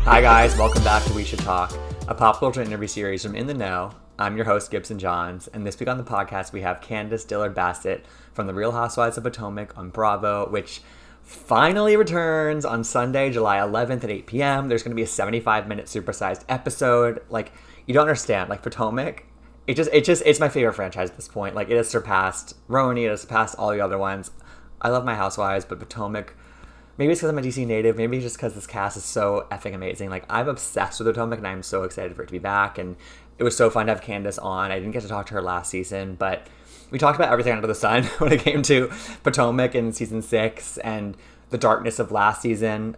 Hi guys, welcome back to We Should Talk, a pop culture interview series from In the Know. I'm your host, Gibson Johns, and this week on the podcast we have Candiace Dillard Bassett from The Real Housewives of Potomac on Bravo, which finally returns on Sunday, July 11th at 8 p.m. There's going to be a 75-minute supersized episode. Like, you don't understand, like Potomac, it's my favorite franchise at this point. Like, it has surpassed Roni, it has surpassed all the other ones. I love my Housewives, but Potomac, maybe it's because I'm a DC native. Maybe it's just because this cast is so effing amazing. Like, I'm obsessed with Potomac, and I'm so excited for it to be back. And it was so fun to have Candiace on. I didn't get to talk to her last season, but we talked about everything under the sun when it came to Potomac in season 6 and the darkness of last season.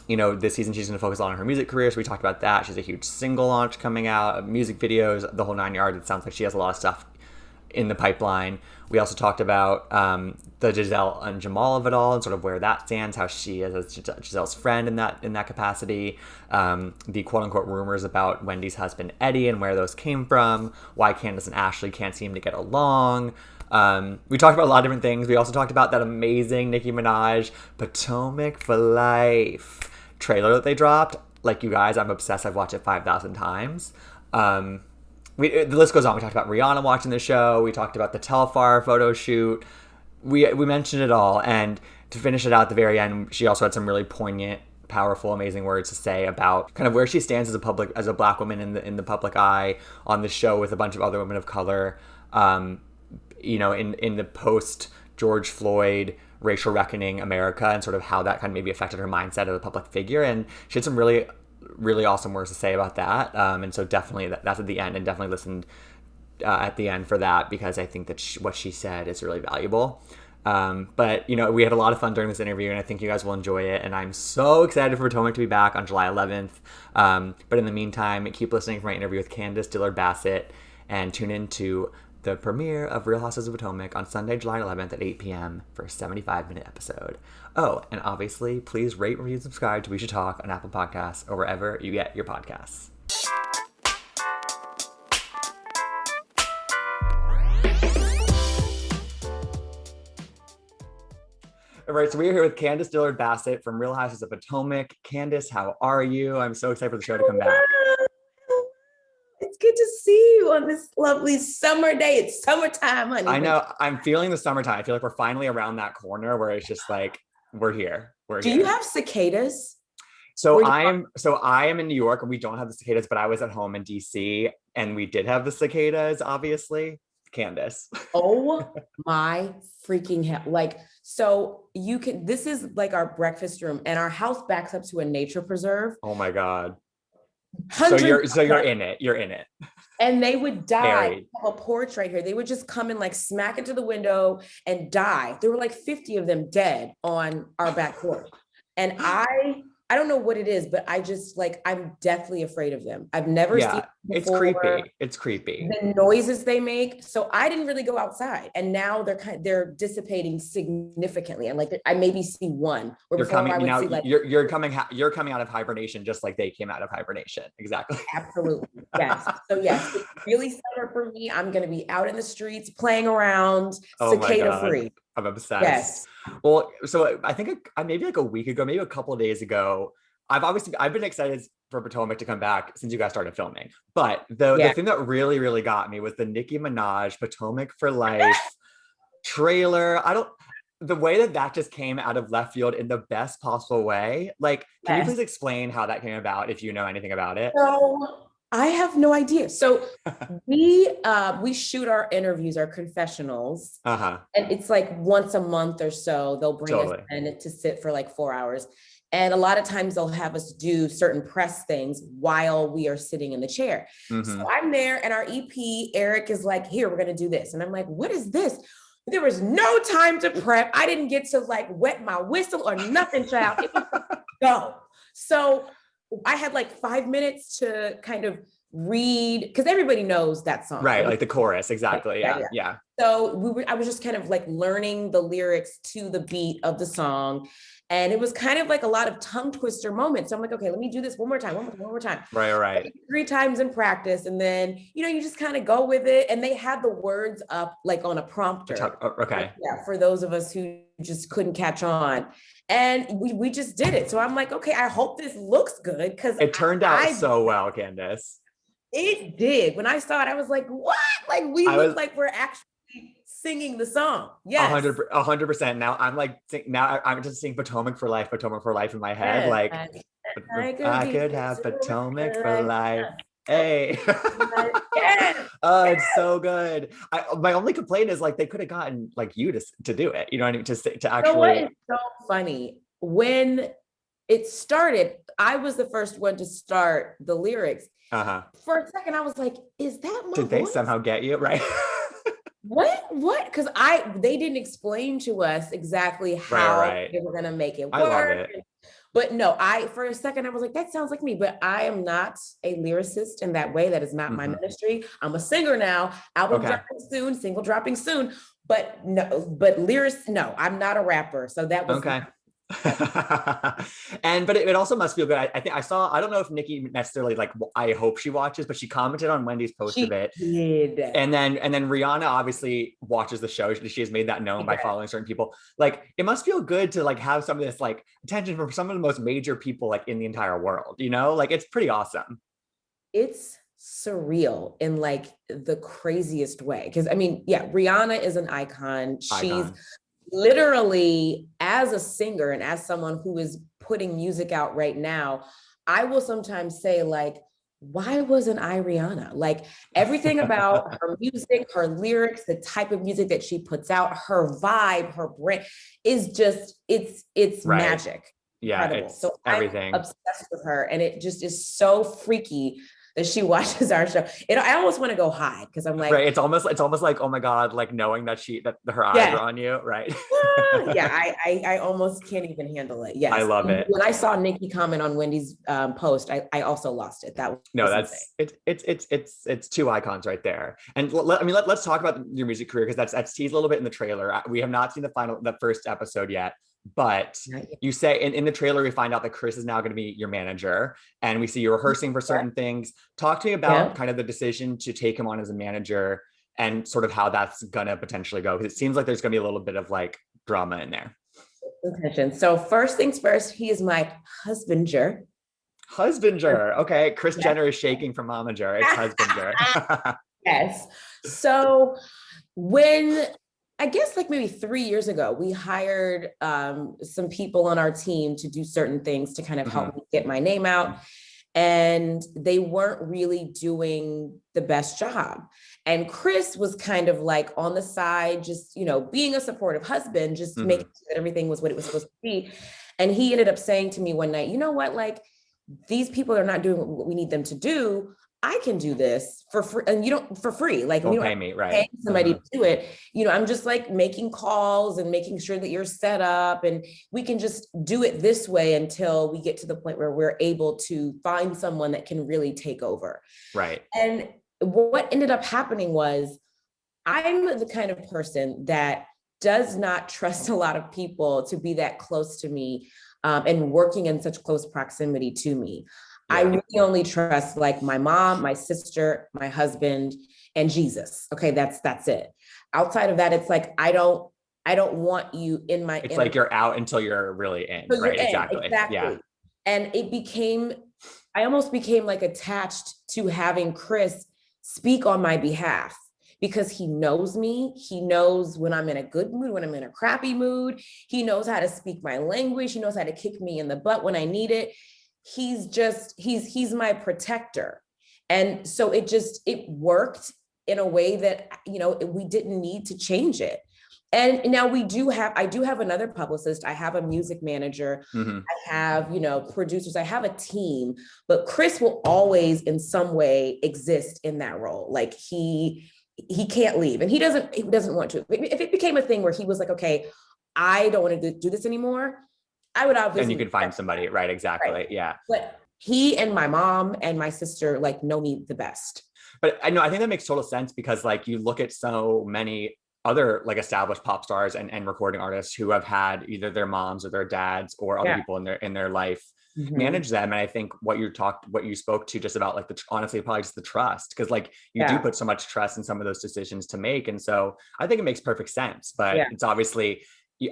This season she's going to focus on her music career, so we talked about that. She has a huge single launch coming out, music videos, the whole 9 yards. It sounds like she has a lot of stuff in the pipeline. We also talked about the Giselle and Jamal of it all, and sort of where that stands, how she is as Giselle's friend in that capacity, the quote unquote rumors about Wendy's husband Eddie and where those came from, why Candiace and Ashley can't seem to get along. We talked about a lot of different things. We also talked about that amazing Nicki Minaj Potomac for Life trailer that they dropped. Like, you guys, I'm obsessed. I've watched it 5,000 times. The list goes on. We talked about Rihanna watching the show. We talked about the Telfar photo shoot. We mentioned it all. And to finish it out at the very end, she also had some really poignant, powerful, amazing words to say about kind of where she stands as a black woman in the public eye on the show with a bunch of other women of color. In the post George Floyd racial reckoning America, and sort of how that kind of maybe affected her mindset as a public figure. And she had some really awesome words to say about that, and so definitely that's at the end, and definitely listened at the end for that, because I think that what she said is really valuable. But we had a lot of fun during this interview, and I think you guys will enjoy it, and I'm so excited for Potomac to be back on July 11th. But in the meantime, keep listening for my interview with Candiace Dillard Bassett, and tune in to the premiere of Real Housewives of Potomac on Sunday, July 11th at 8 p.m. for a 75-minute episode. Oh, and obviously, please rate, review, and subscribe to We Should Talk on Apple Podcasts or wherever you get your podcasts. All right, so we're here with Candiace Dillard Bassett from Real Housewives of Potomac. Candiace, how are you? I'm so excited for the show to come back. It's good to see you on this lovely summer day. It's summertime, honey. I know. I'm feeling the summertime. I feel like we're finally around that corner where it's just like, we're here. Do you have cicadas? So I am in New York, and we don't have the cicadas, but I was at home in DC, and we did have the cicadas, obviously. Candiace. Oh my freaking hell. Like, so this is like our breakfast room, and our house backs up to a nature preserve. Oh my God. So you're in it. You're in it. And they would die. We have a porch right here. They would just come and like smack into the window and die. There were like 50 of them dead on our back porch. And I don't know what it is, but I just I'm deathly afraid of them. I've never seen them before. It's creepy. The noises they make. So I didn't really go outside, and now they're dissipating significantly. And I maybe see one. You're coming out of hibernation, just like they came out of hibernation. Exactly. Absolutely. Yes. So yes, it's really summer for me. I'm going to be out in the streets playing around, cicada free. I'm obsessed. Yes. Well, so I think maybe like a week ago, maybe a couple of days ago, I've been excited for Potomac to come back since you guys started filming. But the thing that really, really got me was the Nicki Minaj Potomac for Life trailer. The way that just came out of left field in the best possible way. Like, can you please explain how that came about, if you know anything about it? So I have no idea. So we shoot our interviews, our confessionals, and it's like once a month or so they'll bring us in to sit for like 4 hours. And a lot of times they'll have us do certain press things while we are sitting in the chair. Mm-hmm. So I'm there, and our EP, Eric, is like, here, we're going to do this. And I'm like, what is this? There was no time to prep. I didn't get to like wet my whistle or nothing, child. It was go. So I had like 5 minutes to kind of read, because everybody knows that song. Right, like the chorus, exactly. Yeah. So I was just kind of like learning the lyrics to the beat of the song. And it was kind of like a lot of tongue twister moments. So I'm like, okay, let me do this one more time. Right. 3 times in practice. And then, you just kind of go with it. And they had the words up like on a prompter. Okay. Yeah. For those of us who just couldn't catch on. And we just did it. So I'm like, okay, I hope this looks good, because it turned out so well, Candiace. It did. When I saw it, I was like, what? Like, we look like we're actually singing the song. Yes. 100%. Now I'm just seeing Potomac for life in my head. Yes. Like I could have Potomac for life. Hey. Yes. Oh, it's so good. My only complaint is like they could have gotten like you to do it. You know what I mean? To actually. You know what is so funny? When it started, I was the first one to start the lyrics. For a second, I was like, is that my Did voice? They somehow get you? Right. What? Because they didn't explain to us exactly how they were going to make it work. I love it. But no, for a second, I was like, that sounds like me, but I am not a lyricist in that way. That is not my ministry. I'm a singer now, album dropping soon, single dropping soon, but no, I'm not a rapper. So that was okay. But it also must feel good. I think I don't know if Nikki necessarily, like, I hope she watches, but she commented on Wendy's post of it. Did. And then Rihanna obviously watches the show. She has made that known by following certain people. Like, it must feel good to like have some of this like attention from some of the most major people like in the entire world, you know? Like, it's pretty awesome. It's surreal in like the craziest way. Because I mean, yeah, Rihanna is an icon. She's literally, as a singer and as someone who is putting music out right now, I will sometimes say, like, why wasn't I Rihanna? Like, everything about her music, her lyrics, the type of music that she puts out, her vibe, her brand is just, it's magic. Yeah, incredible. So everything. I'm obsessed with her, and it just is so freaky that she watches our show. I almost want to go hide, because I'm like, right. It's almost like, oh my God, like knowing that her eyes are on you, right? Yeah, I almost can't even handle it. Yes, I love it. When I saw Nikki comment on Wendy's post, I also lost it. That was it's two icons right there. And let's talk about your music career, because that's teased a little bit in the trailer. We have not seen the first episode yet. But you say in the trailer, we find out that Chris is now going to be your manager, and we see you rehearsing for certain things. Talk to me about kind of the decision to take him on as a manager, and sort of how that's going to potentially go. Because it seems like there's going to be a little bit of like drama in there. So first things first, he is my husbander. Okay. Kris Jenner is shaking from momager. It's husbander. Yes. So when, I guess like maybe 3 years ago, we hired some people on our team to do certain things to kind of help me get my name out. And they weren't really doing the best job. And Chris was kind of like on the side, just, being a supportive husband, just making sure that everything was what it was supposed to be. And he ended up saying to me one night, you know what, like, these people are not doing what we need them to do. I can do this for free, and for free. Like, don't pay me, right? Pay somebody to do it. I'm just like making calls and making sure that you're set up, and we can just do it this way until we get to the point where we're able to find someone that can really take over. Right. And what ended up happening was, I'm the kind of person that does not trust a lot of people to be that close to me, and working in such close proximity to me. I really only trust like my mom, my sister, my husband, and Jesus. Okay, that's it. Outside of that, it's like I don't want you in my. It's like you're out until you're really in, right? Exactly. Yeah. And I almost became like attached to having Chris speak on my behalf, because he knows me. He knows when I'm in a good mood, when I'm in a crappy mood. He knows how to speak my language. He knows how to kick me in the butt when I need it. He's my protector. And so it worked in a way that, we didn't need to change it. And now I do have another publicist. I have a music manager. I have, producers. I have a team, but Chris will always in some way exist in that role. Like he can't leave, and he doesn't want to. If it became a thing where he was like, okay, I don't want to do this anymore, I would obviously. And you could find somebody, right? Exactly. Right. Yeah. But he and my mom and my sister like know me the best. But I think that makes total sense, because like you look at so many other like established pop stars and recording artists who have had either their moms or their dads or other people in their life manage them. And I think what you spoke to just about like honestly, probably just the trust, because like you do put so much trust in some of those decisions to make. And so I think it makes perfect sense, but it's obviously,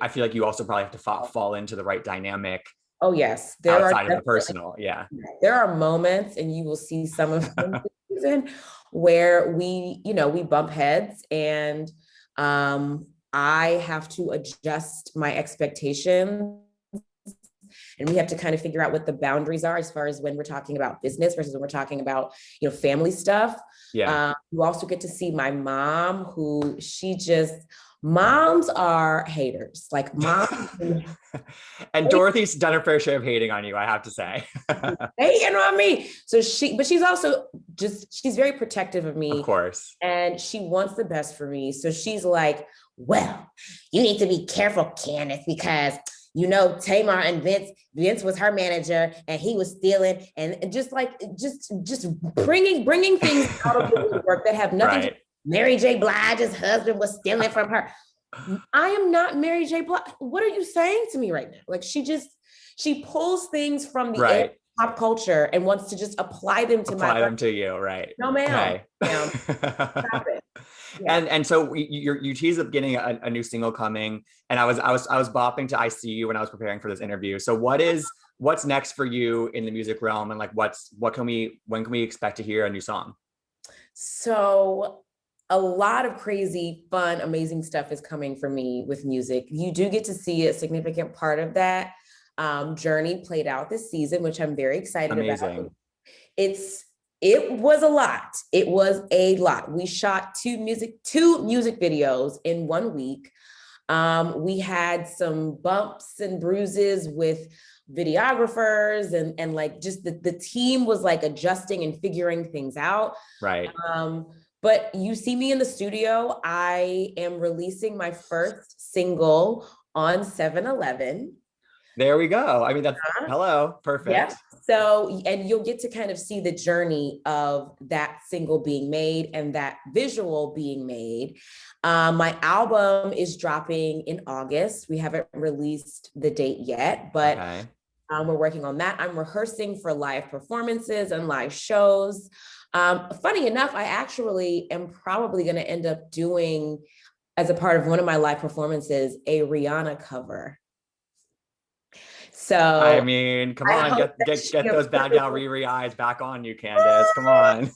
I feel like you also probably have to fall into the right dynamic. Oh yes, outside of the personal. Yeah. There are moments, and you will see some of them this season, where we bump heads, and I have to adjust my expectations, and we have to kind of figure out what the boundaries are as far as when we're talking about business versus when we're talking about, family stuff. Yeah. You also get to see my mom, who moms are haters. Like mom. And Dorothy's done her fair share of hating on you, I have to say. Hating on me. But she's also she's very protective of me. Of course. And she wants the best for me. So she's like, well, you need to be careful, Candiace, because Tamar and Vince was her manager, and he was stealing, and just bringing things out of the work that have nothing to. Mary J. Blige's husband was stealing from her. I am not Mary J. Blige. What are you saying to me right now? Like, she pulls things from the pop culture and wants to just apply them to you, right? No, ma'am. Okay. Ma'am. Stop it. Yeah. And so you teased up getting a new single coming, and I was bopping to "I See You" when I was preparing for this interview. So what's next for you in the music realm, and like when can we expect to hear a new song? So a lot of crazy, fun, amazing stuff is coming for me with music. You do get to see a significant part of that journey played out this season, which I'm very excited about. It was a lot. It was a lot. We shot two music videos in 1 week. We had some bumps and bruises with videographers, and like just the team was like adjusting and figuring things out. Right. But you see me in the studio. I am releasing my first single on 7-Eleven. There we go. I mean, that's hello. Perfect. Yeah. So, and you'll get to kind of see the journey of that single being made and that visual being made. My album is dropping in August. We haven't released the date yet, but we're working on that. I'm rehearsing for live performances and live shows. Funny enough, I actually am probably going to end up doing, as a part of one of my live performances, a Rihanna cover. So I mean, come on, get those bad gal Riri eyes back on you, Candiace. Come on.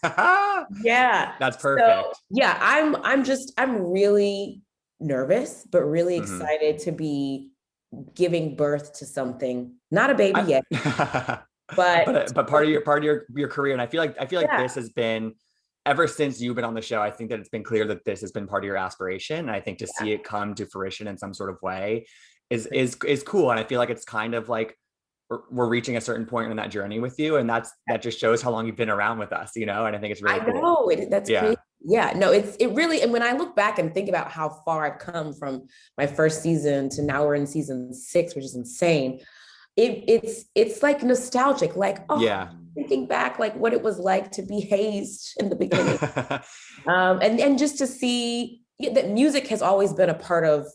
Yeah, that's perfect. So, yeah, I'm really nervous, but really excited to be giving birth to something. Not a baby yet. But part of your career, and I feel like this has been, ever since you've been on the show, I think that it's been clear that this has been part of your aspiration, and I think to see it come to fruition in some sort of way is cool. And I feel like it's kind of like we're reaching a certain point in that journey with you, and that just shows how long you've been around with us, and I think it's really cool. That's crazy. Yeah, no, it really, and when I look back and think about how far I've come from my first season to now we're in season 6, which is insane. It's like nostalgic, like, thinking back, like what it was like to be hazed in the beginning. And just to see that music has always been a part of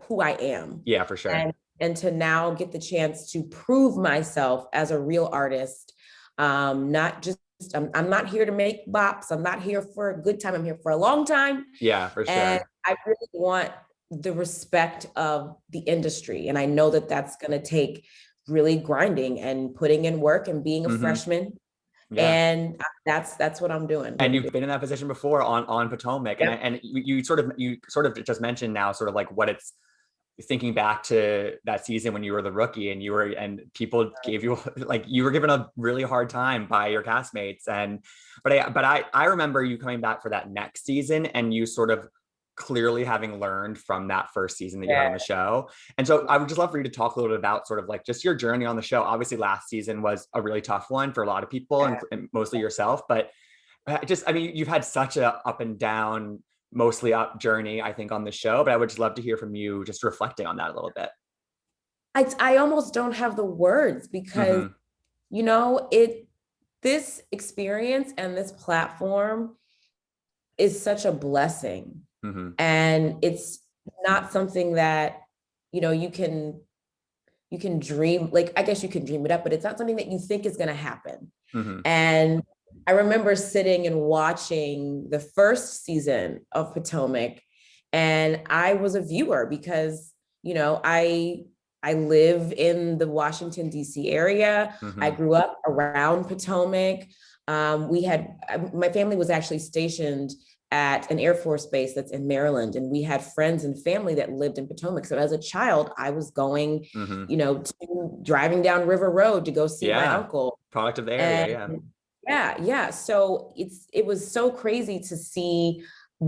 who I am. Yeah, for sure. And to now get the chance to prove myself as a real artist, not just, I'm not here to make bops. I'm not here for a good time. I'm here for a long time. Yeah, for sure. And I really want the respect of the industry. And I know that that's going to take really grinding and putting in work and being a freshman. Yeah. And that's what I'm doing. And you've been in that position before on Potomac. Yep. And you sort of just mentioned now sort of like what it's thinking back to that season when you were the rookie and people gave you, like, you were given a really hard time by your castmates. But I remember you coming back for that next season, and you sort of clearly having learned from that first season that you had on the show. And so I would just love for you to talk a little bit about sort of like just your journey on the show. Obviously last season was a really tough one for a lot of people and mostly yourself, but you've had such a up and down, mostly up journey, I think, on the show, but I would just love to hear from you just reflecting on that a little bit. I almost don't have the words because, this experience and this platform is such a blessing. And it's not something that, you can dream, like, I guess you can dream it up, but it's not something that you think is going to happen. And I remember sitting and watching the first season of Potomac, and I was a viewer because, I live in the Washington, D.C. area. I grew up around Potomac. My family was actually stationed at an Air Force base that's in Maryland, and we had friends and family that lived in Potomac. So as a child, I was going, driving down River Road to go see my uncle. Product of the area, yeah. So it was so crazy to see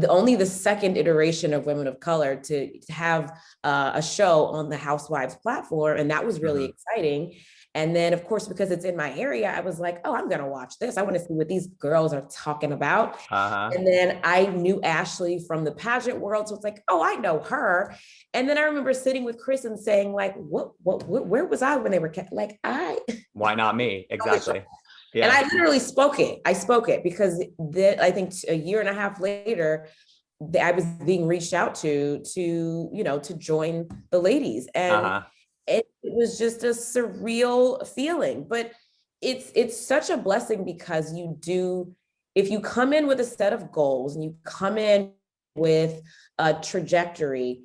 only the second iteration of Women of Color to have a show on the Housewives platform, and that was really exciting. And then, of course, because it's in my area, I was like, oh, I'm going to watch this. I want to see what these girls are talking about. And then I knew Ashley from the pageant world. So it's like, oh, I know her. And then I remember sitting with Chris and saying, like, where was I when they were like, why not me? Exactly. Yeah. And I literally spoke it. I spoke it because I think a year and a half later, I was being reached out to join the ladies. And it was just a surreal feeling, but it's such a blessing because if you come in with a set of goals and you come in with a trajectory,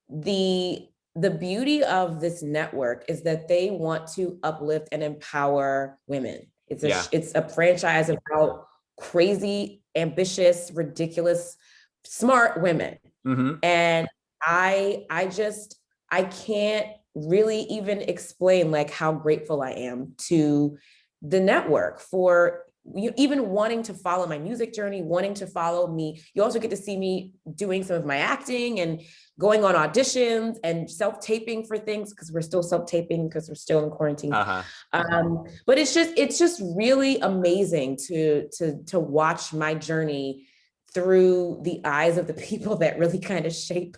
the beauty of this network is that they want to uplift and empower women. It's a franchise about crazy, ambitious, ridiculous, smart women. And I can't really even explain like how grateful I am to the network for even wanting to follow my music journey, wanting to follow me. You also get to see me doing some of my acting and going on auditions and self-taping for things because we're still self-taping because we're still in quarantine. But it's just really amazing to watch my journey through the eyes of the people that really kind of shape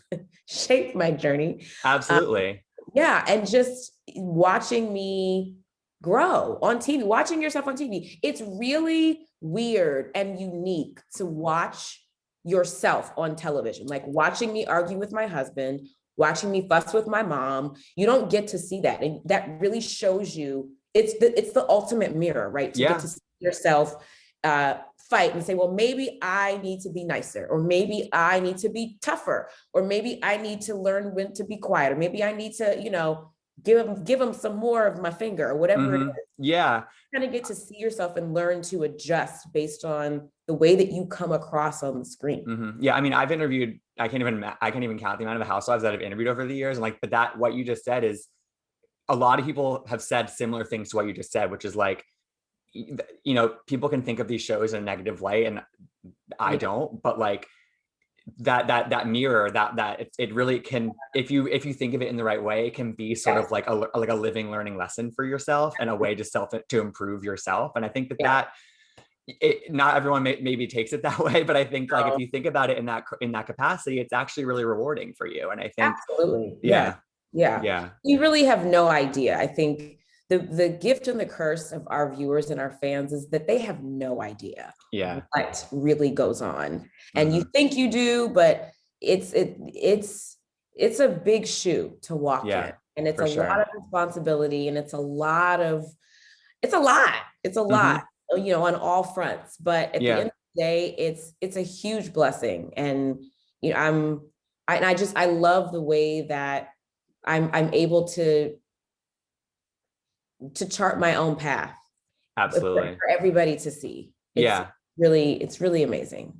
my journey. Absolutely. And just watching me grow on TV, watching yourself on TV. It's really weird and unique to watch yourself on television, like watching me argue with my husband, watching me fuss with my mom. You don't get to see that. And that really shows you, it's the ultimate mirror, right? To get to see yourself fight and say, well, maybe I need to be nicer, or maybe I need to be tougher, or maybe I need to learn when to be quiet, or maybe I need to, give them some more of my finger or whatever it is. Yeah. Kind of get to see yourself and learn to adjust based on the way that you come across on the screen. Yeah. I mean, I've interviewed, I can't even count the amount of housewives that I've interviewed over the years. And but what you just said is a lot of people have said similar things to what you just said, which is like, people can think of these shows in a negative light and I don't, but like that mirror that it really can, if you think of it in the right way, it can be sort of like a living learning lesson for yourself and a way to improve yourself. And I think that not everyone maybe takes it that way, but I think like if you think about it in that capacity, it's actually really rewarding for you. And I think absolutely. Yeah. You really have no idea. I think the gift and the curse of our viewers and our fans is that they have no idea what really goes on. And you think you do, but it's a big shoe to walk in. And it's a lot of responsibility, and it's a lot on all fronts. But at the end of the day, it's a huge blessing. And I love the way that I'm able to chart my own path. Absolutely. For everybody to see. It's really amazing.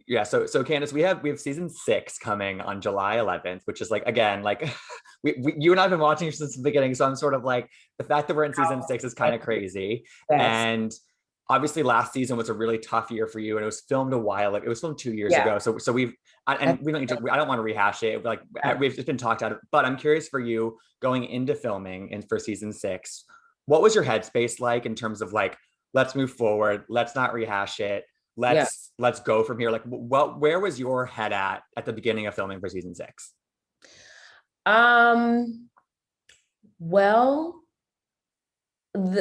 Yeah. So Candiace, we have season 6 coming on July 11th, which is like, again, like you and I have been watching since the beginning. So I'm sort of like, the fact that we're in season 6 is kind of crazy. Yes. And obviously last season was a really tough year for you, and it was filmed a while. Like it was filmed 2 years ago. So we don't need to, I don't want to rehash it. Like we've just been talked out of, but I'm curious for you going into filming and for season 6, what was your headspace like in terms of like, let's move forward, let's not rehash it, let's go from here? Like, where was your head at the beginning of filming for season 6? Well,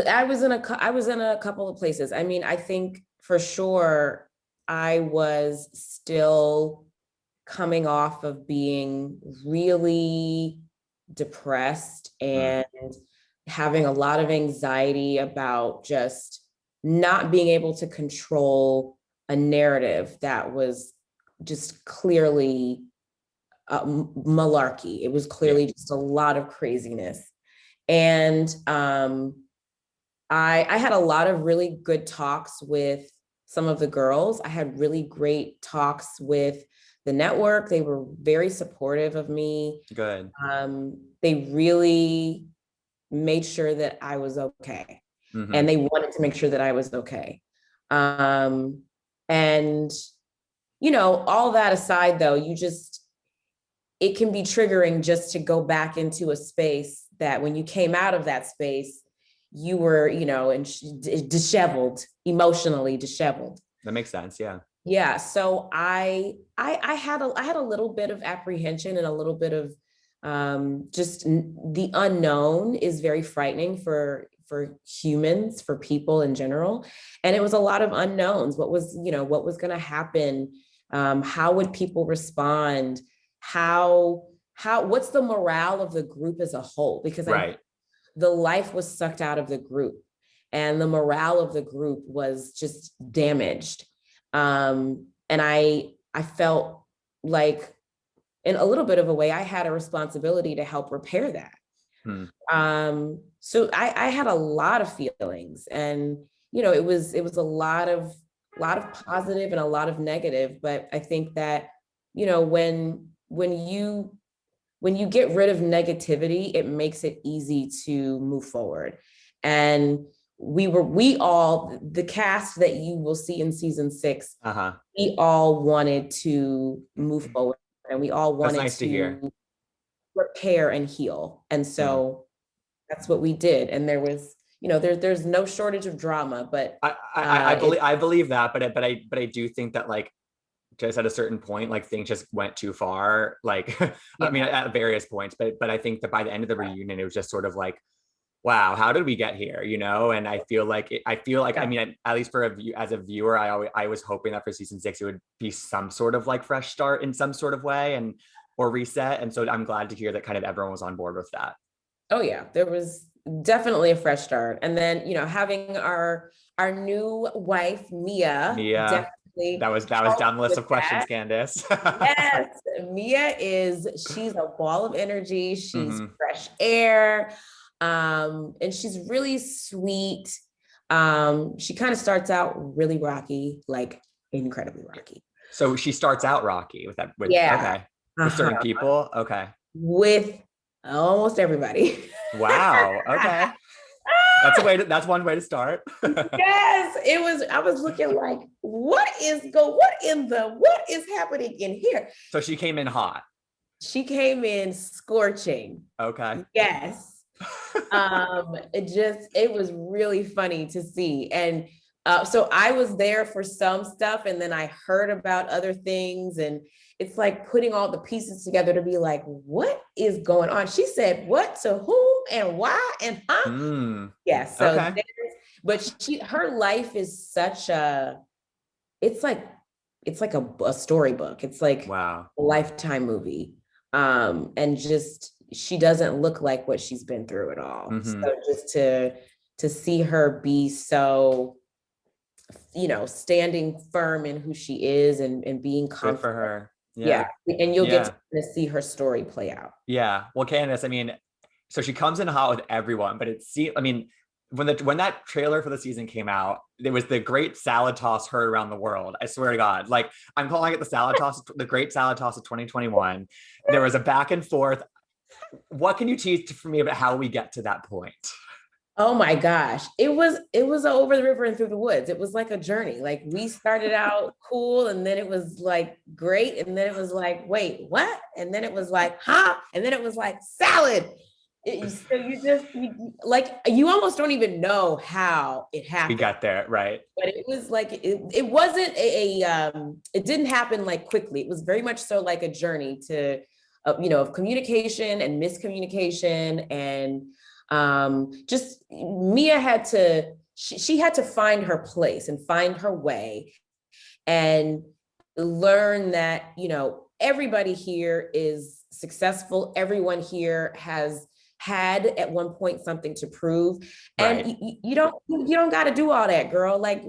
I was in a couple of places. I mean, I think for sure I was still coming off of being really depressed and having a lot of anxiety about just not being able to control a narrative that was just clearly malarkey. It was clearly just a lot of craziness. And I had a lot of really good talks with some of the girls. I had really great talks with the network. They were very supportive of me. Good. They really made sure that I was okay. Mm-hmm. And they wanted to make sure that I was okay. And, you know, all that aside though, it can be triggering just to go back into a space that when you came out of that space, you were, you know, and disheveled, emotionally disheveled. That makes sense. Yeah. Yeah. So I had a little bit of apprehension and a little bit of just the unknown is very frightening for humans, for people in general. And it was a lot of unknowns. What was going to happen? How would people respond? What's the morale of the group as a whole? Because the life was sucked out of the group and the morale of the group was just damaged. And I felt like in a little bit of a way, I had a responsibility to help repair that. So I had a lot of feelings and, you know, it was a lot of positive and a lot of negative, but I think that, you know, when you get rid of negativity, it makes it easy to move forward. And we all, the cast that you will see in season 6, we all wanted to move forward and we all wanted to repair and heal. And so that's what we did. And there was, you know, there's no shortage of drama, but I believe that, but I do think that like just at a certain point, like things just went too far. Like, I mean, at various points, but I think that by the end of the reunion, it was just sort of like, wow, how did we get here? You know? And I feel like, I mean, at least as a viewer, I was hoping that for season 6, it would be some sort of like fresh start in some sort of way or reset. And so I'm glad to hear that kind of everyone was on board with that. Oh yeah, there was definitely a fresh start. And then, you know, having our new wife, Mia. That was down the list of questions, Candiace. Yes, Mia she's a ball of energy. She's fresh air. And she's really sweet. She kind of starts out really rocky, like incredibly rocky. So she starts out rocky okay. With certain people. Okay. With almost everybody. Wow. Okay. That's one way to start. Yes, I was looking like, what is happening in here? So she came in hot. She came in scorching. Okay. Yes. It was really funny to see. And so I was there for some stuff and then I heard about other things and it's like putting all the pieces together to be like, what is going on? She said, what to whom and why and huh? Yeah. So, okay. But her life is such it's like a storybook. It's like a Lifetime movie. And just, she doesn't look like what she's been through at all. So just to see her be so, you know, standing firm in who she is and being confident. Good for her. Yeah. And you'll get to see her story play out. Yeah. Well, Candiace, I mean, so she comes in hot with everyone, but when that trailer for the season came out, there was the great salad toss heard around the world. I swear to God, like I'm calling it the salad toss, the great salad toss of 2021. There was a back and forth. What can you tease for me about how we get to that point? Oh my gosh. It was over the river and through the woods. It was like a journey. Like we started out cool and then it was like great. And then it was like, wait, what? And then it was like, huh? And then it was like salad. So you almost don't even know how it happened. We got there, right? But it was like, it wasn't it didn't happen like quickly. It was very much so like a journey to, of communication and miscommunication and just Mia had to, she had to find her place and find her way and learn that, everybody here is successful. Everyone here has had at one point something to prove. And right. you don't got to do all that, girl. Like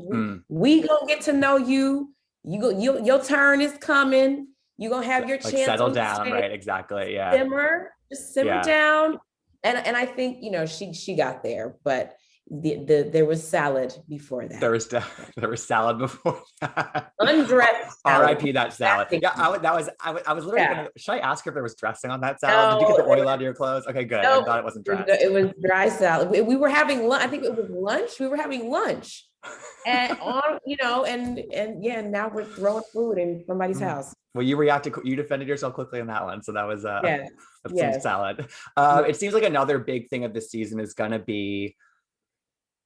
we gonna get to know you. Your turn is coming. You're gonna have your like chance. settle down, right? Exactly. Yeah. Just simmer down. And I think, you know, she got there, but there was salad before that. There was salad before that. Undressed salad. R.I.P. that salad. Yeah, I was literally gonna. Should I ask her if there was dressing on that salad? No, did you get the oil out of your clothes? Okay, good. No, I thought it wasn't dressed. It was dry salad. We were having lunch. I think it was lunch. We were having lunch, and on, you know, and yeah, and now we're throwing food in somebody's house. Well, you defended yourself quickly on that one, so that was some salad. It seems like another big thing of this season is gonna be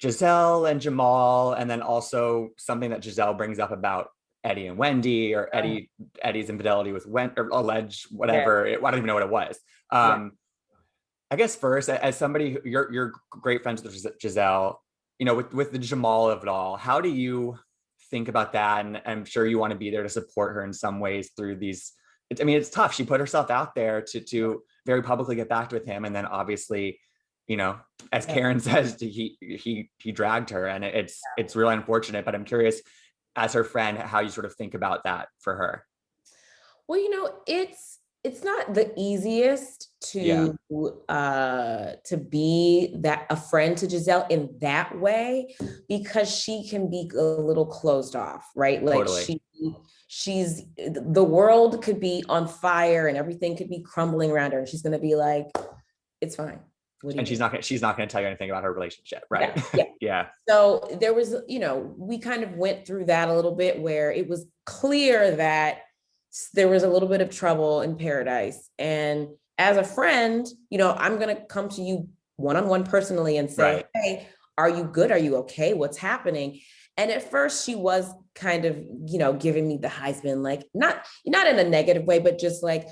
Giselle and Jamal, and then also something that Giselle brings up about Eddie and Wendy, or Eddie's infidelity with Wendy, or alleged whatever. I don't even know what it was. I guess first, as somebody you're great friends with Giselle, you know, with the Jamal of it all, how do you think about that? And I'm sure you want to be there to support her in some ways through these. I mean, it's tough. She put herself out there to very publicly get back with him, and then obviously, you know, as Karen says, he dragged her, and it's really unfortunate. But I'm curious, as her friend, how you sort of think about that for her. Well, you know, it's not the easiest to be a friend to Giselle in that way, because she can be a little closed off, right? Like totally. She's the world could be on fire and everything could be crumbling around her, and she's going to be like, it's fine. And she's not going to tell you anything about her relationship, right? Yeah. So there was, you know, we kind of went through that a little bit, where it was clear that there was a little bit of trouble in paradise. And as a friend, you know, I'm going to come to you one-on-one personally and say, hey, are you good? Are you okay? What's happening? And at first she was kind of, you know, giving me the Heisman, like not in a negative way, but just like,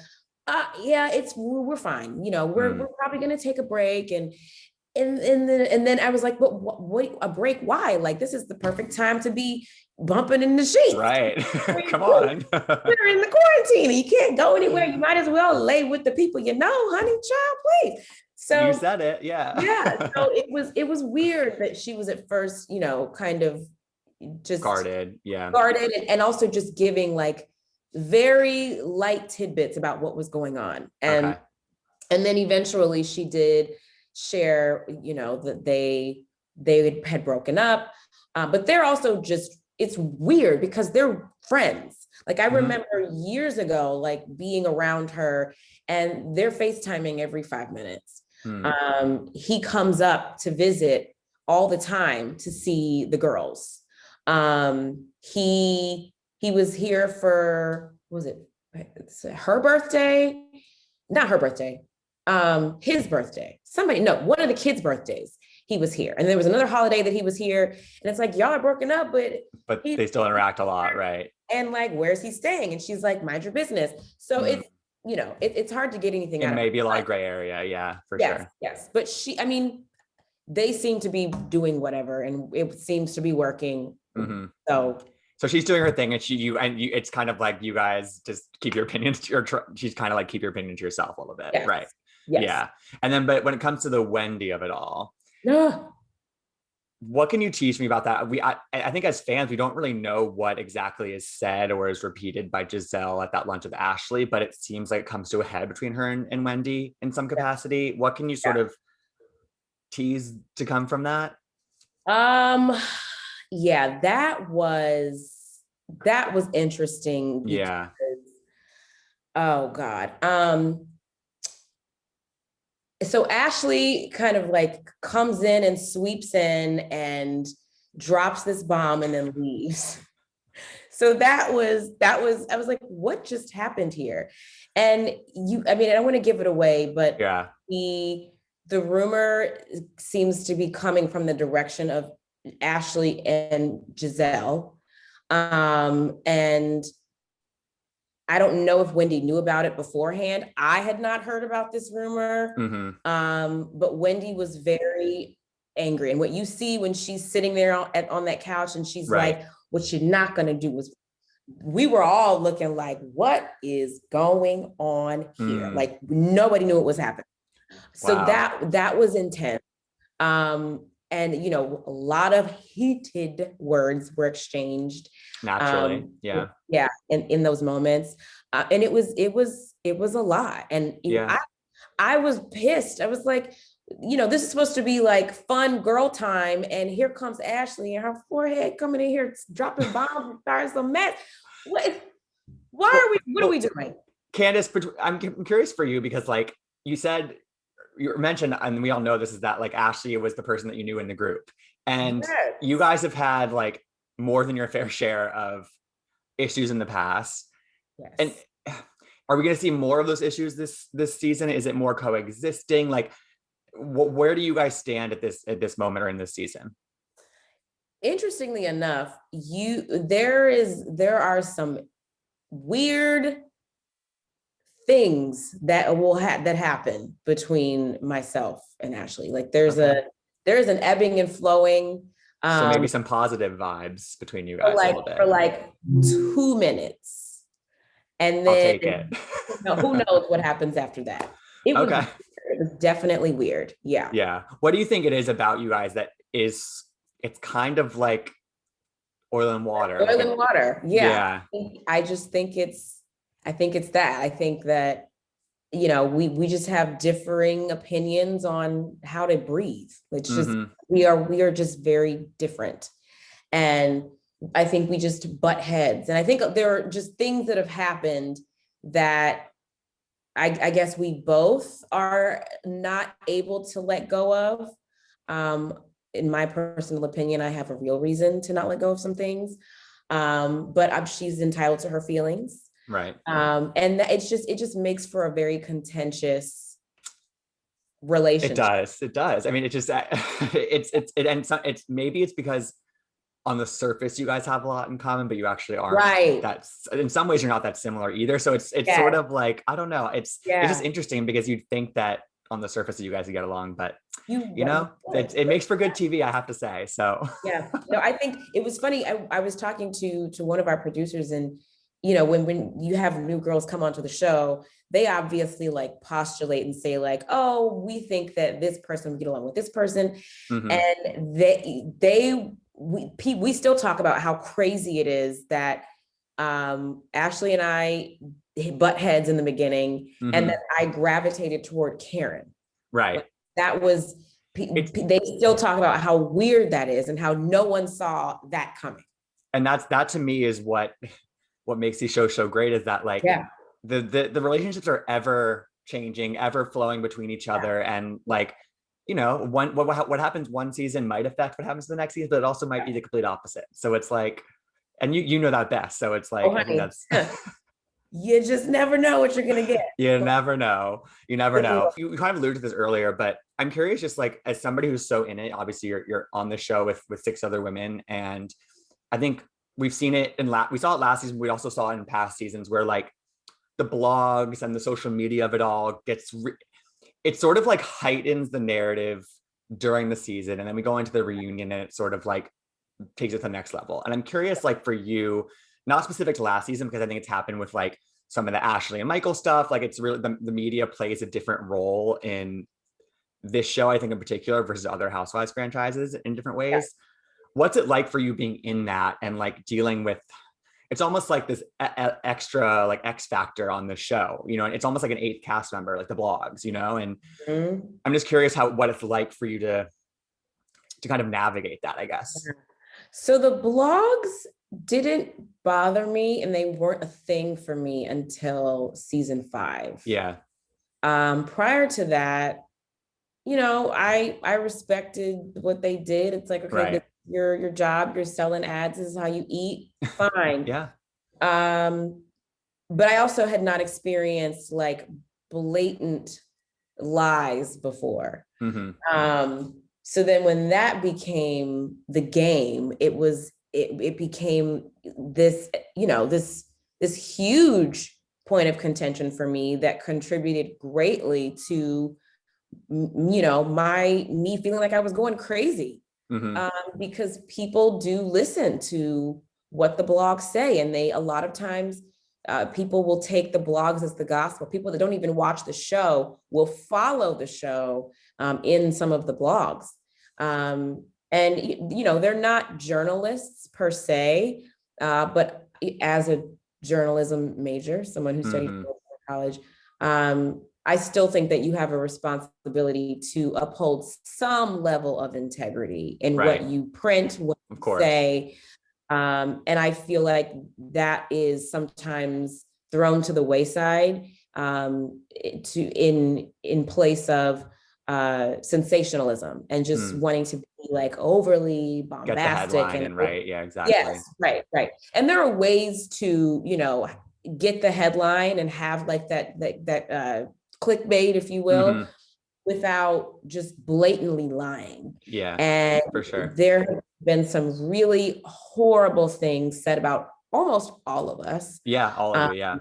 we're fine. You know, we're probably going to take a break. And then I was like, but what a break? Why? Like, this is the perfect time to be bumping in the sheets. Right. Come on. We're in the quarantine. You can't go anywhere. You might as well lay with the people you know, honey, child, please. So you said it. Yeah. Yeah. So it was weird that she was at first, you know, kind of just guarded. Yeah. Guarded. And also just giving like very light tidbits about what was going on. And then eventually she did share, you know, that they had broken up. But they're also just, it's weird because they're friends. Like I remember years ago, like being around her, and they're FaceTiming every 5 minutes. He comes up to visit all the time to see the girls. He was here for, was it her birthday? Not her birthday. His birthday. One of the kids' birthdays. He was here. And there was another holiday that he was here. And it's like, y'all are broken up, but they still interact a lot, right? And like, where's he staying? And she's like, mind your business. So it's, you know, it's hard to get anything out of it. Maybe a lot of gray area. Yeah, for sure. Yes. But they seem to be doing whatever, and it seems to be working. So she's doing her thing, and it's kind of like you guys just keep your opinions, she's kind of like keep your opinion to yourself a little bit. Yes. Right. Yes. Yeah. And then, but when it comes to the Wendy of it all, what can you teach me about that? I think as fans, we don't really know what exactly is said or is repeated by Giselle at that lunch with Ashley, but it seems like it comes to a head between her and Wendy in some capacity. What can you sort of tease to come from that? Yeah, that was interesting. Because, oh God. So Ashley kind of like comes in and sweeps in and drops this bomb and then leaves. So I was like, what just happened here? And I don't want to give it away, but the rumor seems to be coming from the direction of Ashley and Giselle. And I don't know if Wendy knew about it beforehand. I had not heard about this rumor. But Wendy was very angry. And what you see when she's sitting there on that couch and she's like, what you're not going to do is, we were all looking like, what is going on here? Like nobody knew what was happening. So that was intense. And and, you know, a lot of heated words were exchanged. Naturally. Yeah. Yeah. And in those moments. And it was a lot. And I was pissed. I was like, you know, this is supposed to be like fun girl time. And here comes Ashley and her forehead coming in here, dropping bombs and starting some mess. What are we doing? Candiace, I'm curious for you because like you said, you mentioned, and we all know this, is that like Ashley was the person that you knew in the group. And you guys have had like more than your fair share of issues in the past. Yes. And are we going to see more of those issues this season? Is it more coexisting? Like, where do you guys stand at this moment or in this season? Interestingly enough, there are some weird things that that happen between myself and Ashley. Like there's an ebbing and flowing. So maybe some positive vibes between you guys for like 2 minutes. And then I'll take it. Who knows what happens after that. It was definitely weird. Yeah. Yeah. What do you think it is about you guys that it's kind of like oil and water? Oil and water. Yeah. I just think I think it's that. I think that, you know, we just have differing opinions on how to breathe. It's just, we are just very different. And I think we just butt heads. And I think there are just things that have happened that I guess we both are not able to let go of. In my personal opinion, I have a real reason to not let go of some things. But she's entitled to her feelings. Right. And it just makes for a very contentious relationship. It does. I mean, it's maybe it's because on the surface you guys have a lot in common, but you actually aren't. Right. That's in some ways you're not that similar either. So it's sort of like, I don't know. It's just interesting because you'd think that on the surface that you guys would get along, but you know, it makes for good TV, I have to say. So yeah, no, I think it was funny. I was talking to one of our producers, and you know, when you have new girls come onto the show, they obviously like postulate and say like, oh, we think that this person would get along with this person. And we still talk about how crazy it is that Ashley and I butt heads in the beginning, and that I gravitated toward Karen. Right. Like, that was, they still talk about how weird that is and how no one saw that coming. And that to me is what makes these shows so great, is that like the relationships are ever changing, ever flowing between each other. And like, you know, what happens one season might affect what happens the next season, but it also might be the complete opposite. So it's like, and you know that best. So it's like, I think that's you just never know what you're gonna get. You never know. You kind of alluded to this earlier, but I'm curious, just like as somebody who's so in it, obviously you're on the show with 6 other women, and I think we've seen it we saw it last season. We also saw it in past seasons where like the blogs and the social media of it all it sort of like heightens the narrative during the season. And then we go into the reunion and it sort of like takes it to the next level. And I'm curious, like for you, not specific to last season, because I think it's happened with like some of the Ashley and Michael stuff. Like it's really, the media plays a different role in this show, I think in particular, versus other Housewives franchises in different ways. Yeah. What's it like for you being in that and like dealing with, it's almost like this extra like X factor on the show, you know, and it's almost like an 8th cast member, like the blogs, you know, and I'm just curious what it's like for you to kind of navigate that, I guess. So the blogs didn't bother me, and they weren't a thing for me until season 5. Yeah. Prior to that, you know, I respected what they did. It's like, okay, right. Your job, you're selling ads, this is how you eat, fine. Yeah. But I also had not experienced like blatant lies before. So then when that became the game, it became this, you know, this huge point of contention for me that contributed greatly to, you know, me feeling like I was going crazy. Because people do listen to what the blogs say, and a lot of times people will take the blogs as the gospel. People that don't even watch the show will follow the show in some of the blogs. And, they're not journalists per se, but as a journalism major, someone who studied in college, I still think that you have a responsibility to uphold some level of integrity in what you print, what you say. And I feel like that is sometimes thrown to the wayside in place of sensationalism and just wanting to be like overly bombastic. Get the headline and right. Yeah, exactly. Yes, right. And there are ways to, get the headline and have like that clickbait, if you will, without just blatantly lying. Yeah, and for sure. There have been some really horrible things said about almost all of us. Yeah, all of you. Yeah,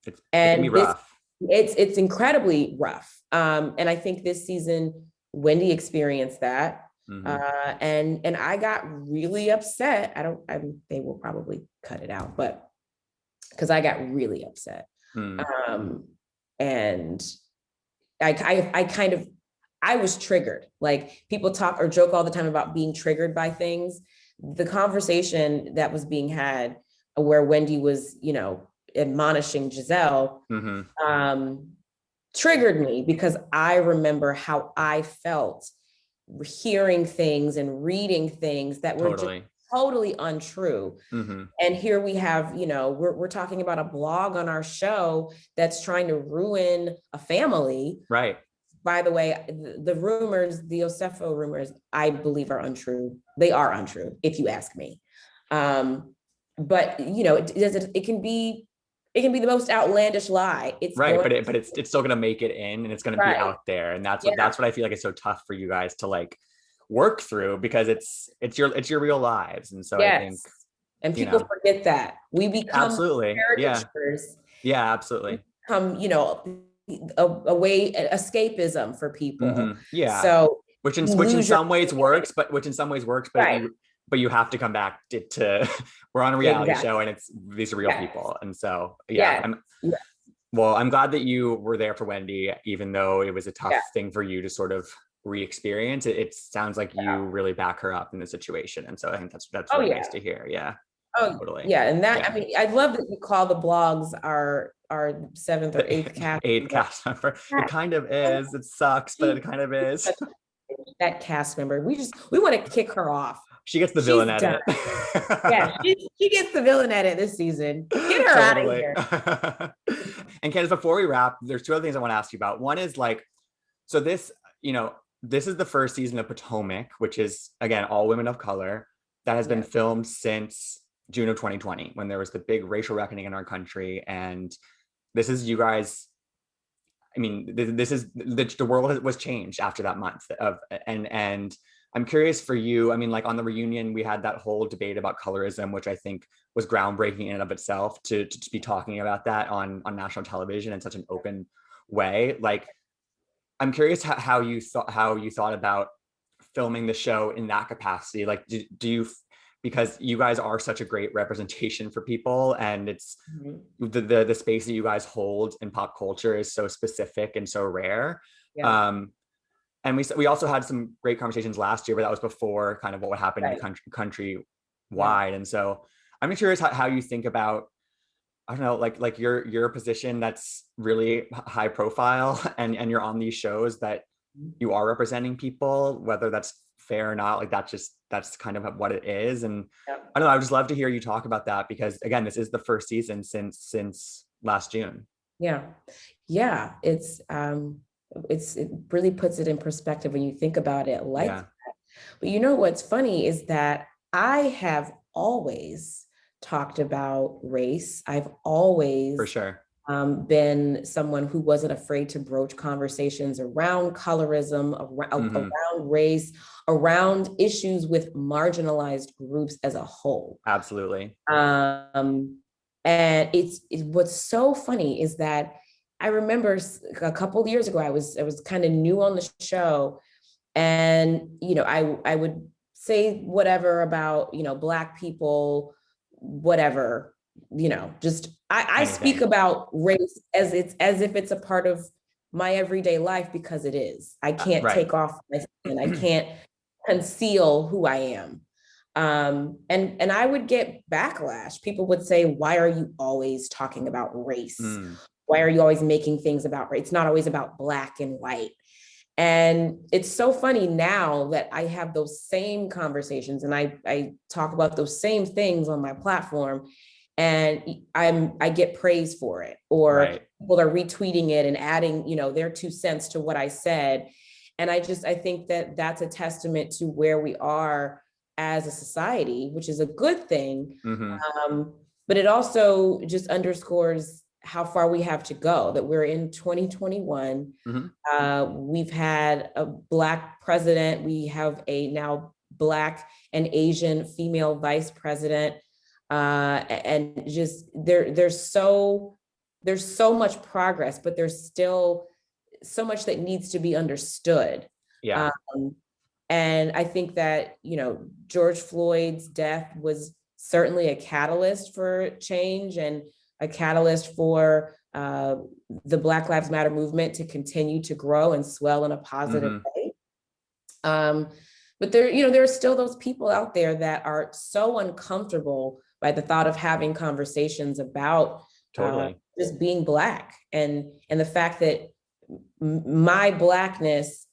it can be rough. It's incredibly rough. And I think this season, Wendy experienced that. And I got really upset. They will probably cut it out, but because I got really upset. And I was triggered. Like, people talk or joke all the time about being triggered by things. The conversation that was being had where Wendy was, admonishing Giselle, triggered me because I remember how I felt hearing things and reading things that were just totally untrue. And here we have, we're talking about a blog on our show that's trying to ruin a family. Right. By the way, the rumors, the Osefo rumors, I believe are untrue. They are untrue, if you ask me. But it can be the most outlandish lie. It's right, but it's still going to make it in, and it's going to be out there, and that's what I feel like is so tough for you guys to like work through, because it's your real lives. And so I think, and people forget that we become absolutely caricatures. Yeah, absolutely. Become a way escapism for people. So which in some ways works, but but you have to come back to we're on a reality show, and these are real people. And so I'm glad that you were there for Wendy, even though it was a tough thing for you to sort of re-experience. It sounds like you really back her up in the situation, and so I think that's really nice to hear. Totally. And that, I mean, I love that you call the blogs our seventh or eighth cast member. It kind of is. It sucks, but it kind of is. That cast member, we want to kick her off. She gets the villain edit. She gets the villain edit this season. Get her out of here. And Candiace, before we wrap, there's two other things I want to ask you about. One is so this, this is the first season of Potomac, which is, again, all women of color, that has been filmed since June of 2020, when there was the big racial reckoning in our country. And this is you guys. I mean, this is the world was changed after that month and I'm curious for you. I mean, like on the reunion, we had that whole debate about colorism, which I think was groundbreaking in and of itself to be talking about that on national television in such an open way. Like, I'm curious how you thought about filming the show in that capacity. Like, do you, because you guys are such a great representation for people, and it's the space that you guys hold in pop culture is so specific and so rare. And we also had some great conversations last year, but that was before kind of what would happen in the country wide. And so I'm curious how you think about, I don't know, like your position that's really high profile, and you're on these shows that you are representing people, whether that's fair or not. Like that's kind of what it is. And I don't know, I would just love to hear you talk about that, because again, this is the first season since last June. It really puts it in perspective when you think about it like that. But what's funny is that I have always talked about race. I've always for sure been someone who wasn't afraid to broach conversations around colorism, around race, around issues with marginalized groups as a whole. Absolutely. And it's what's so funny is that I remember a couple of years ago, I was kind of new on the show, and I would say whatever about Black people, whatever, just I speak about race as if it's a part of my everyday life, because it is. I can't take off my skin. I can't conceal who I am. And I would get backlash. People would say, why are you always talking about race? Why are you always making things about race? It's not always about Black and white. And it's so funny now that I have those same conversations and I talk about those same things on my platform, and I get praise for it, or people are retweeting it and adding, their 2 cents to what I said. And I think that that's a testament to where we are as a society, which is a good thing. But it also just underscores how far we have to go, that we're in 2021. We've had a Black president. We have a now Black and Asian female vice president. And just there's so much progress, but there's still so much that needs to be understood. And I think that, George Floyd's death was certainly a catalyst for change and a catalyst for the Black Lives Matter movement to continue to grow and swell in a positive way. But there are still those people out there that are so uncomfortable by the thought of having conversations about just being Black, and the fact that my Blackness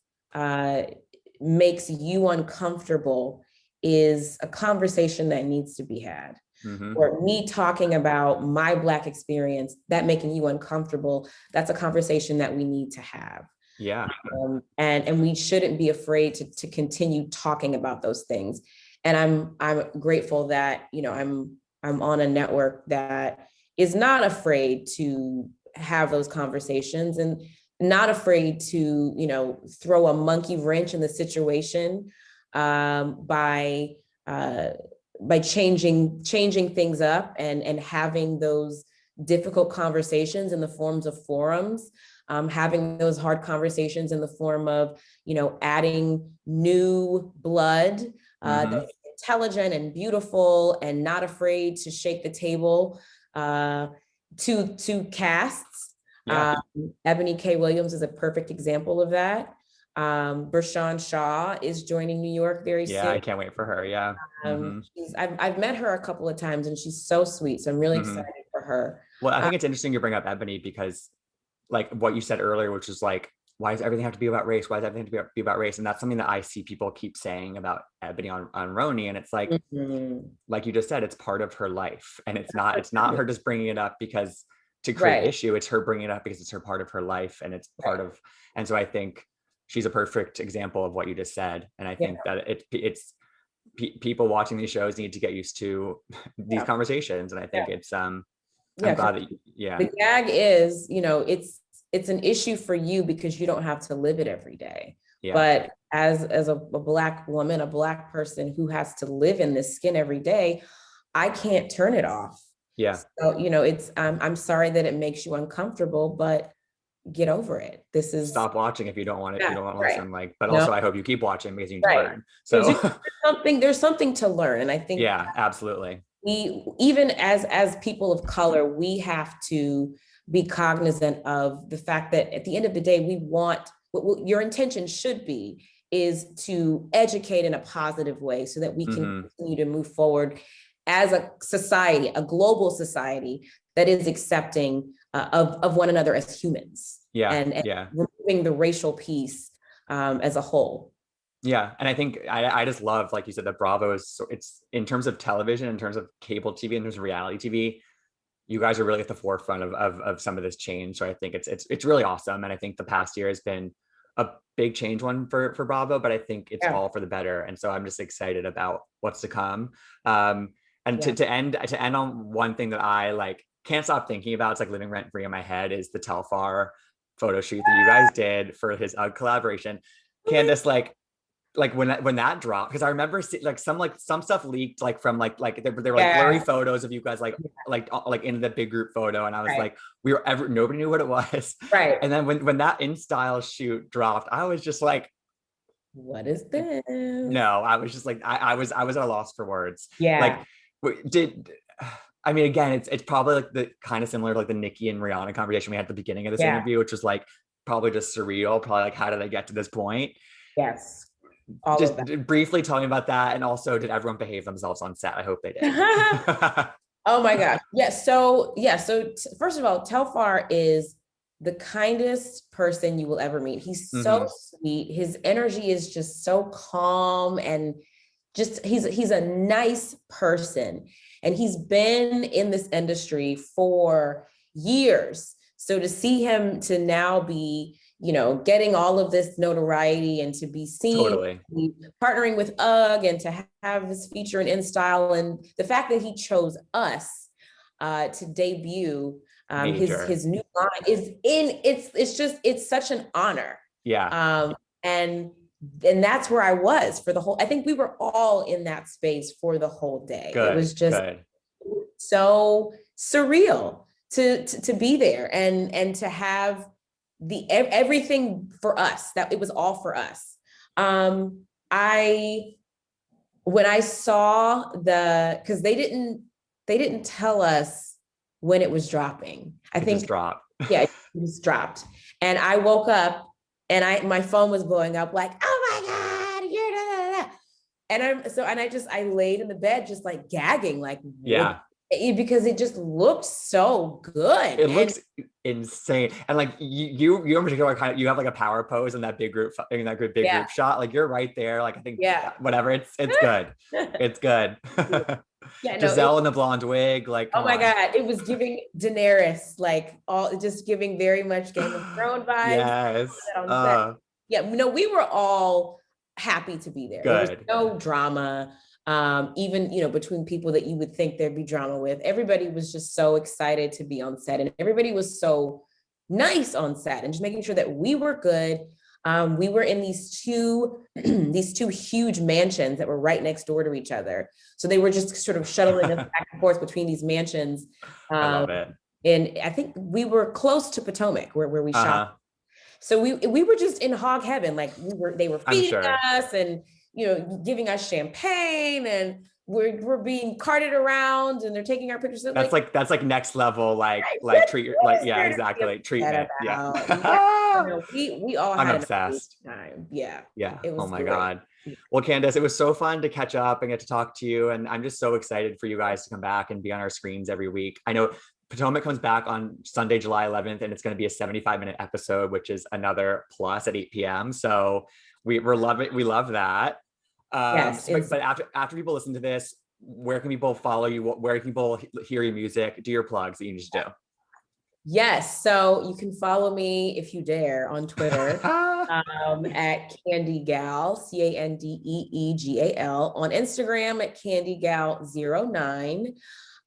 makes you uncomfortable is a conversation that needs to be had. Or me talking about my Black experience, that making you uncomfortable, that's a conversation that we need to have. And we shouldn't be afraid to continue talking about those things. And I'm grateful that, I'm on a network that is not afraid to have those conversations, and not afraid to, throw a monkey wrench in the situation by changing things up and having those difficult conversations in the forms of forums, having those hard conversations in the form of, adding new blood that's intelligent and beautiful and not afraid to shake the table to casts. Ebony K. Williams is a perfect example of that. Bershawn Shaw is joining New York very soon. I can't wait for her. I've met her a couple of times and she's so sweet. So I'm really excited for her. Well, I think it's interesting you bring up Ebony, because like what you said earlier, which is like, why does everything have to be about race? Why does everything have to be about race? And that's something that I see people keep saying about Ebony on Roni. And it's like, like you just said, it's part of her life. And it's not her just bringing it up because to create issue, it's her bringing it up because it's her part of her life, and it's part of, and so I think she's a perfect example of what you just said. And I think that it's people watching these shows need to get used to these conversations. And I think it's, I'm glad that, the gag is, it's an issue for you because you don't have to live it every day. But as a Black woman, a Black person who has to live in this skin every day, I can't turn it off. So, it's, I'm sorry that it makes you uncomfortable, but get over it. This is, stop watching if you don't want it. You don't want to listen, but also I hope you keep watching because you need to learn. So there's something to learn. And I think, absolutely. We, even as people of color, we have to be cognizant of the fact that at the end of the day, we want, what your intention should be is to educate in a positive way so that we can continue to move forward as a society, a global society that is accepting of one another as humans, and removing the racial piece as a whole. And I think I just love, like you said, that Bravo is, it's in terms of television, in terms of cable TV, in terms of reality TV, you guys are really at the forefront of some of this change. So I think it's really awesome. And I think the past year has been a big change one for Bravo, but I think it's all for the better. And so I'm just excited about what's to come. And to end on one thing that I like can't stop thinking about, it's like living rent free in my head, is the Telfar photo shoot that you guys did for his collaboration. Candiace, like when that dropped, because I remember some stuff leaked from like there were like blurry photos of you guys like in the big group photo, and I was like, nobody knew what it was. And then when that in style shoot dropped, I was just like, what is this? No, I was just like, I was at a loss for words. I mean, again, it's probably like the kind of similar to like the Nicki and Rihanna conversation we had at the beginning of this interview, which was like probably just surreal. Probably like, how did I get to this point? all just of that. briefly tell me about that. And also, did everyone behave themselves on set? I hope they did. Oh my gosh. Yes. So first of all, Telfar is the kindest person you will ever meet. He's so sweet. His energy is just so calm and just he's a nice person. And he's been in this industry for years. So to see him to now be, getting all of this notoriety and to be seen, totally. Partnering with UGG and to have his feature in InStyle, and the fact that he chose us to debut his new line it's such an honor. Yeah. And that's where I was for the whole, I think we were all in that space for the whole day. It was just so surreal to be there and to have everything for us, that it was all for us. When I saw because they didn't tell us when it was dropping. I think just dropped. Yeah, it just dropped. And I woke up and my phone was blowing up like, oh my God, you're da, da, da. And I laid in the bed just like gagging, like, yeah, because it just looked so good. It looks insane. And like you in particular, you have like a power pose in that big group, group shot. Like you're right there. Like I think, whatever. It's good. It's good. Yeah, Giselle in the blonde wig, like oh my God, it was giving Daenerys, like just giving very much Game of Thrones vibes. Yes. We were all happy to be there. Good. There was no drama. Even between people that you would think there'd be drama with, everybody was just so excited to be on set, and everybody was so nice on set, and just making sure that we were good. We were in these two huge mansions that were right next door to each other, so they were just sort of shuttling us back and forth between these mansions. I love it. And I think we were close to Potomac where we shot. So we were just in hog heaven, like they were feeding us and giving us champagne, and we're being carted around, and they're taking our pictures. That's like next level, treat exactly treatment. We all I'm had obsessed. Time. Yeah. It was my God. Well, Candiace, it was so fun to catch up and get to talk to you, and I'm just so excited for you guys to come back and be on our screens every week. I know Potomac comes back on Sunday, July 11th, and it's going to be a 75-minute episode, which is another plus at 8 p.m. So we love it. We love that. Yes, but after people listen to this, where can people follow you? Where can people hear your music? Do your plugs that you need to do. Yes, so you can follow me if you dare on Twitter at CandyGal, CandeeGal, on Instagram at CandyGal09.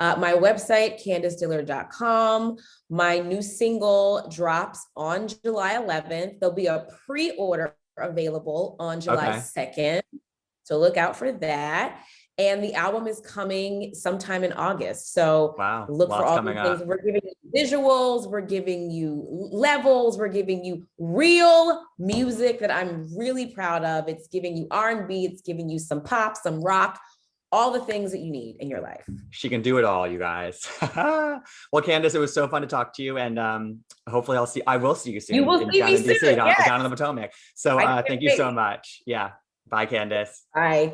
My website, CandiaceDillard.com. My new single drops on July 11th. There'll be a pre-order available on July 2nd. So look out for that. And the album is coming sometime in August. So look for all the things. We're giving you visuals, we're giving you levels, we're giving you real music that I'm really proud of. It's giving you R&B, it's giving you some pop, some rock, all the things that you need in your life. She can do it all, you guys. Well, Candiace, it was so fun to talk to you, and hopefully I will see you soon. You will see me soon, down in the Potomac. So thank you so much. Yeah. Bye, Candiace. Bye.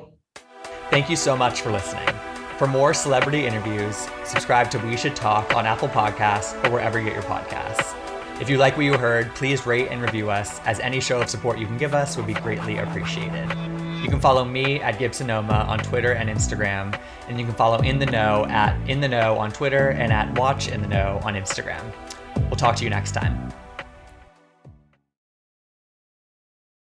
Thank you so much for listening. For more celebrity interviews, subscribe to We Should Talk on Apple Podcasts or wherever you get your podcasts. If you like what you heard, please rate and review us, as any show of support you can give us would be greatly appreciated. You can follow me at Gibsonoma on Twitter and Instagram, and you can follow In The Know at In The Know on Twitter and at Watch In The Know on Instagram. We'll talk to you next time.